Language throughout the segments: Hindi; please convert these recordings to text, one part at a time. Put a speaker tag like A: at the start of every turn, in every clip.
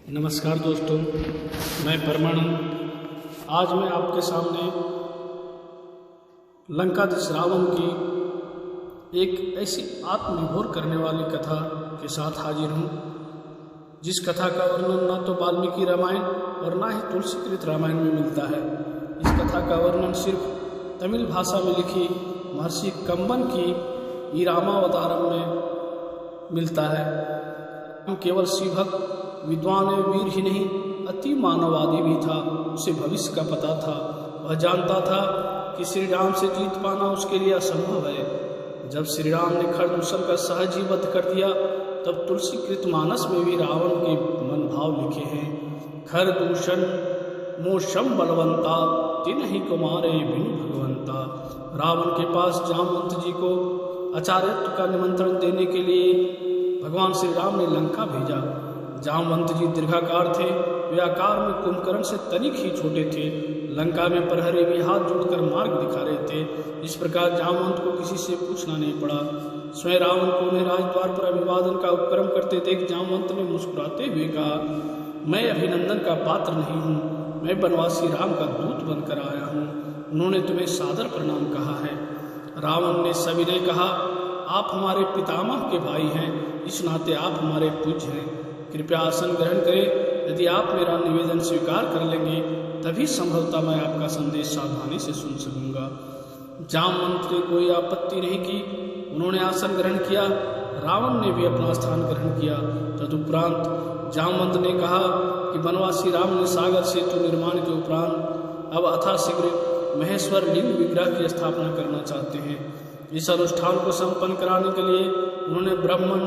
A: नमस्कार दोस्तों, मैं परमानंद। आज मैं आपके सामने लंकाधीश रावण की एक ऐसी आत्मविभोर करने वाली कथा के साथ हाजिर हूँ, जिस कथा का वर्णन ना तो वाल्मीकि रामायण और ना ही तुलसीकृत रामायण में मिलता है। इस कथा का वर्णन सिर्फ तमिल भाषा में लिखी महर्षि कंबन की ईरामावतारम में मिलता है। केवल शिवभक्त विद्वान एवं वीर ही नहीं, अति मानववादी भी था। उसे भविष्य का पता था। वह जानता था कि श्री राम से जीत पाना उसके लिए असंभव है। जब श्री राम ने खरदूषण का सहज ही वध कर दिया, तब तुलसीकृत मानस में भी रावण के मन भाव लिखे हैं। खरदूषण मोशम बलवंता, तिन ही कुमारे बिनु भगवंता। रावण के पास जामवंत जी को आचार्यत्व का निमंत्रण देने के लिए भगवान श्री राम ने लंका भेजा। जामवंत जी दीर्घाकार थे। वे आकार में कुंभकर्ण से तनिक ही छोटे थे। लंका में प्रहरी भी हाथ जोड़कर मार्ग दिखा रहे थे। इस प्रकार जामवंत को किसी से पूछना नहीं पड़ा। स्वयं रावण को उन्हें राजद्वार पर अभिवादन का उपक्रम करते देख जामवंत ने मुस्कुराते हुए कहा, मैं अभिनंदन का पात्र नहीं हूँ, मैं बनवासी राम का दूत बनकर आया हूँ। उन्होंने तुम्हें सादर प्रणाम कहा है। रावण ने सविनय कहा, आप हमारे पितामह के भाई हैं, इस नाते आप हमारे पूज्य हैं। कृपया आसन ग्रहण करें। यदि आप मेरा निवेदन स्वीकार कर लेंगे, तभी संभवतः मैं आपका संदेश सावधानी से सुन सकूंगा। जामवंत ने कोई आपत्ति नहीं की। उन्होंने आसन ग्रहण किया। रावण ने भी अपना स्थान ग्रहण किया। तदुपरांत जामवंत ने कहा कि बनवासी राम ने सागर सेतु निर्माण के उपरांत अब अथाशीघ्र महेश्वर लिंग विग्रह की स्थापना करना चाहते हैं। इस अनुष्ठान को संपन्न कराने के लिए उन्होंने ब्राह्मण,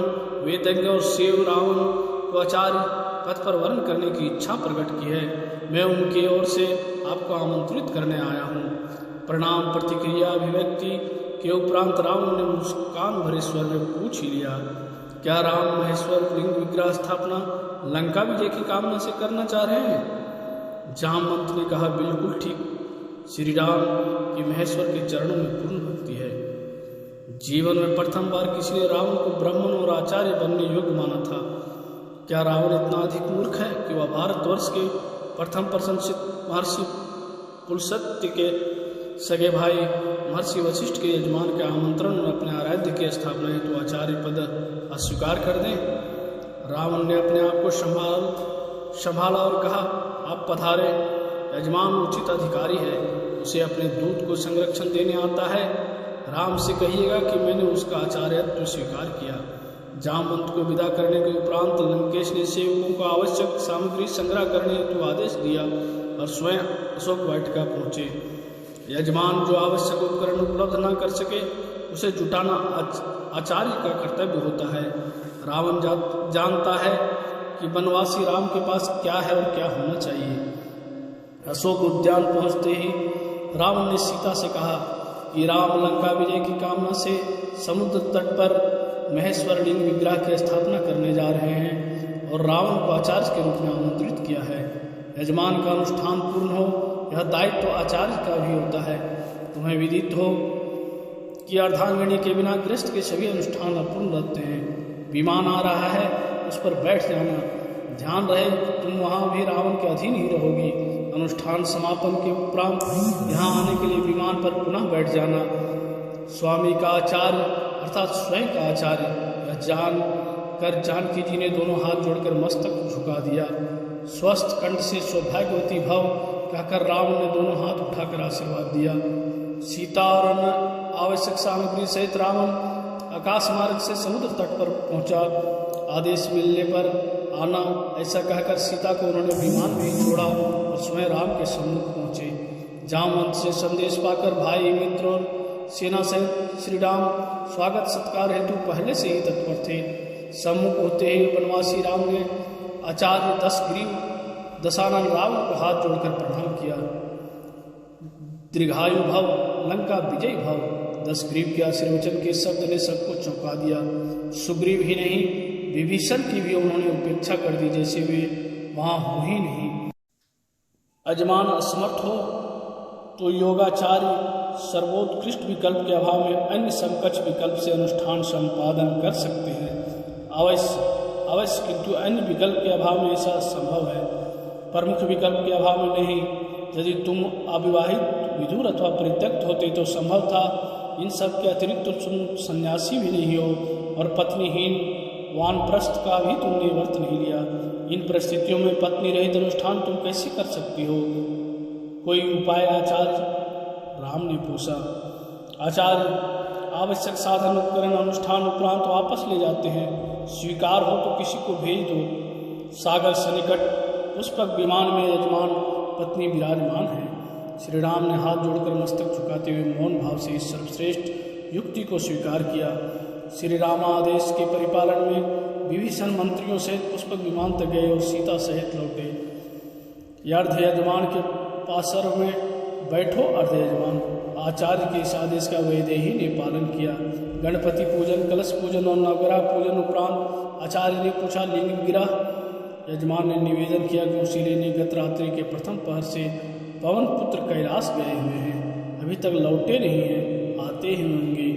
A: वेदज्ञ और सेव रावण को आचार्य पद पर वर्ण करने की इच्छा प्रकट की है। मैं उनकी ओर से आपको आमंत्रित करने आया हूँ। प्रणाम प्रतिक्रिया अभिव्यक्ति के उपरांत रावण ने मुस्कान भरे स्वर में पूछ ही लिया, क्या राम महेश्वर लिंग विग्रह स्थापना लंका विजय की कामना से करना चाह रहे हैं? जामवंत ने कहा, बिल्कुल ठीक। श्री राम की महेश्वर के चरणों में पूर्ण भक्ति है। जीवन में प्रथम बार किसी ने रावण को ब्राह्मण और आचार्य बनने योग्य माना था। क्या रावण इतना अधिक मूर्ख है कि वह भारतवर्ष के प्रथम प्रशंसित महर्षि पुलस्त्य के सगे भाई महर्षि वशिष्ठ के यजमान के आमंत्रण में अपने आराध्य की स्थापना हेतु आचार्य पद अस्वीकार कर दें? रावण ने अपने आप को संभाला और कहा, आप पधारे। यजमान उचित अधिकारी है, उसे अपने दूत को संरक्षण देने आता है। राम से कहिएगा कि मैंने उसका आचार्यत्व स्वीकार किया। जामवंत को विदा करने के उपरांत लंकेश ने सेवकों को आवश्यक सामग्री संग्रह करने हेतु आदेश दिया और स्वयं अशोक वाटिका पहुंचे। यजमान जो आवश्यक उपकरण उपलब्ध न कर सके, उसे जुटाना आचार्य का कर्तव्य होता है। रावण जानता है कि बनवासी राम के पास क्या है और क्या होना चाहिए। अशोक उद्यान पहुंचते ही रावण ने सीता से कहा कि राम लंका विजय की कामना से समुद्र तट पर महेश्वर लिंग विग्रह की स्थापना करने जा रहे हैं और रावण को आचार्य के रूप में आमंत्रित किया है। यजमान का अनुष्ठान पूर्ण हो, यह दायित्व आचार्य का भी होता है। तुम्हें विदित हो कि अर्धांगिनी के बिना गृहस्थ के सभी अनुष्ठान अपूर्ण रहते हैं। विमान आ रहा है, उस पर बैठ जाना। ध्यान रहे कि तुम वहाँ भी रावण के अधीन ही रहोगी। अनुष्ठान समापन के उपरांत यहाँ आने के लिए विमान पर पुनः बैठ जाना। स्वामी का आचार्य अर्थात स्वयं का आचार्य यह जान कर जानकी जी ने दोनों हाथ जोड़कर मस्तक झुका दिया। स्वस्थ कंठ से सौभाग्यवती भव कहकर रावण ने दोनों हाथ उठाकर आशीर्वाद दिया। सीता और अन्य आवश्यक सामग्री सहित रावण आकाश मार्ग से समुद्र तट पर पहुंचा। आदेश मिलने पर आना ऐसा कहकर सीता को उन्होंने विमान भी छोड़ा और स्वयं राम के सम्मुख पहुंचे। जामवंत से संदेश पाकर भाई मित्रों सेना सहित श्री राम स्वागत सत्कार हेतु पहले से ही तत्पर थे। सम्मुख होते ही बनवासी राम ने आचार्य दशानन रावण को हाथ जोड़कर प्रणाम किया। दीर्घायु भव, लंका विजय भव। 10 ग्रीव के आशीर्वचन के शब्द ने सबको चौंका दिया। सुग्रीव ही नहीं, विभीषण की भी उन्होंने उपेक्षा कर दी, जैसे वे वहां हो ही नहीं। यजमान असमर्थ हो तो योगाचार्य सर्वोत्कृष्ट विकल्प के अभाव में अन्य समकक्ष विकल्प से अनुष्ठान संपादन कर सकते हैं। अवश्य, किंतु अन्य विकल्प के अभाव में ऐसा संभव है, प्रमुख विकल्प के अभाव में नहीं। यदि तुम अविवाहित, विधुर अथवा परित्यक्त होते तो संभव था। इन सब के अतिरिक्त तुम सन्यासी भी नहीं हो और पत्नीहीन वानप्रस्थ का भी तुमने व्रत नहीं लिया। इन परिस्थितियों में पत्नी रहित अनुष्ठान तुम कैसे कर सकती हो? कोई उपाय आचार्य? राम ने पूछा। आचार्य, आवश्यक साधन उपकरण अनुष्ठान उपरांत वापस ले जाते हैं। स्वीकार हो तो किसी को भेज दो। सागर सन्निकट पुष्पक विमान में यजमान पत्नी विराजमान है। श्री राम ने हाथ जोड़कर मस्तक झुकाते हुए मौन भाव से इस सर्वश्रेष्ठ युक्ति को स्वीकार किया। श्री रामादेश के परिपालन में विभीषण मंत्रियों सहित पुष्पक विमान तक गए और सीता सहित लौटे। अर्ध यजमान के पासर में बैठो अर्ध यजमान। आचार्य के इस आदेश का वैदेही ने पालन किया। गणपति पूजन, कलश पूजन और नवग्रह पूजन उपरांत आचार्य ने पूछा, लिंग विग्रह? यजमान ने निवेदन किया कि उसी ने गत रात्रि के प्रथम पहर से पवन पुत्र कैलाश गए हुए हैं, अभी तक लौटे नहीं हैं, आते ही होंगे।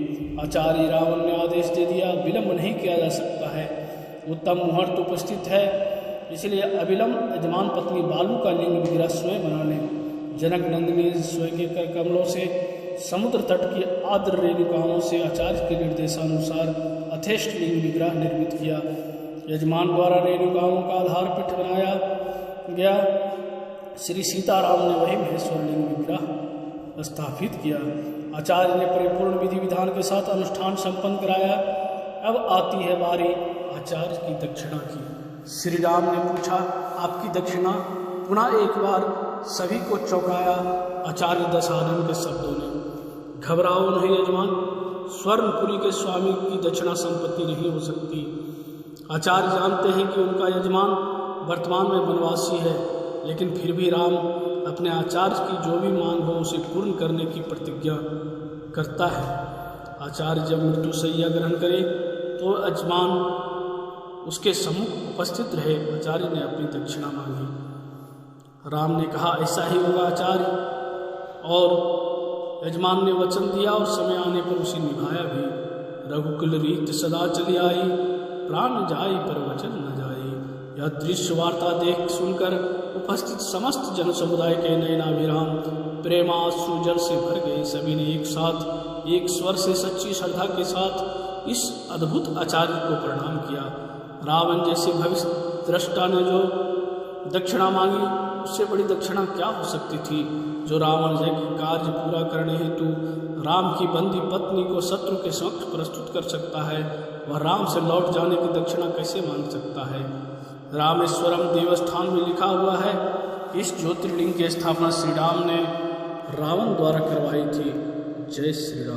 A: आचार्य रावण ने आदेश दे दिया, विलंब नहीं किया जा सकता है। उत्तम मुहूर्त उपस्थित है, इसलिए अविलंब यजमान पत्नी बालू का लिंग विग्रह स्वयं बना लें। जनक नंदिनी स्वयं के कर कमलों से समुद्र तट की आर्द्र रेणुकाओं से आचार्य के निर्देशानुसार अथेष्ट लिंग विग्रह निर्मित किया। यजमान द्वारा रेणुकाओं का आधार पीठ बनाया गया। श्री सीताराम ने वही महेश्वर लिंग विग्रह स्थापित किया। आचार्य ने परिपूर्ण विधि विधान के साथ अनुष्ठान संपन्न कराया। अब आती है बारी आचार्य की दक्षिणा की। श्री राम ने पूछा, आपकी दक्षिणा? पुनः एक बार सभी को चौंकाया आचार्य दशानन के शब्दों ने। घबराओ नहीं यजमान, स्वर्णपुरी के स्वामी की दक्षिणा संपत्ति नहीं हो सकती। आचार्य जानते हैं कि उनका यजमान वर्तमान में वनवासी है, लेकिन फिर भी राम अपने आचार्य की जो भी मांग हो उसे पूर्ण करने की प्रतिज्ञा करता है। आचार्य जब मृत्युशैया ग्रहण करे तो यजमान उसके सम्मुख उपस्थित रहे। आचार्य ने अपनी दक्षिणा मांगी। राम ने कहा, ऐसा ही होगा आचार्य। और यजमान ने वचन दिया और समय आने पर उसे निभाया भी। रघुकुल रीत सदा चली आई, प्राण जाई पर वचन न जाई। यह दृश्य वार्ता देख सुनकर उपस्थित समस्त जन समुदाय के नयनाभिराम प्रेमाश्रु जल से भर गए। सभी ने एक साथ एक स्वर से सच्ची श्रद्धा के साथ इस अद्भुत आचार्य को प्रणाम किया। रावण जैसे भविष्य दृष्टा ने जो दक्षिणा मांगी, उससे बड़ी दक्षिणा क्या हो सकती थी? जो रावण जय के कार्य पूरा करने हेतु राम की बंदी पत्नी को शत्रु के समक्ष प्रस्तुत कर सकता है, वह राम से लौट जाने की दक्षिणा कैसे मांग सकता है? रामेश्वरम देवस्थान में लिखा हुआ है, इस ज्योतिर्लिंग की स्थापना श्री राम ने रावण द्वारा करवाई थी। जय श्री राम।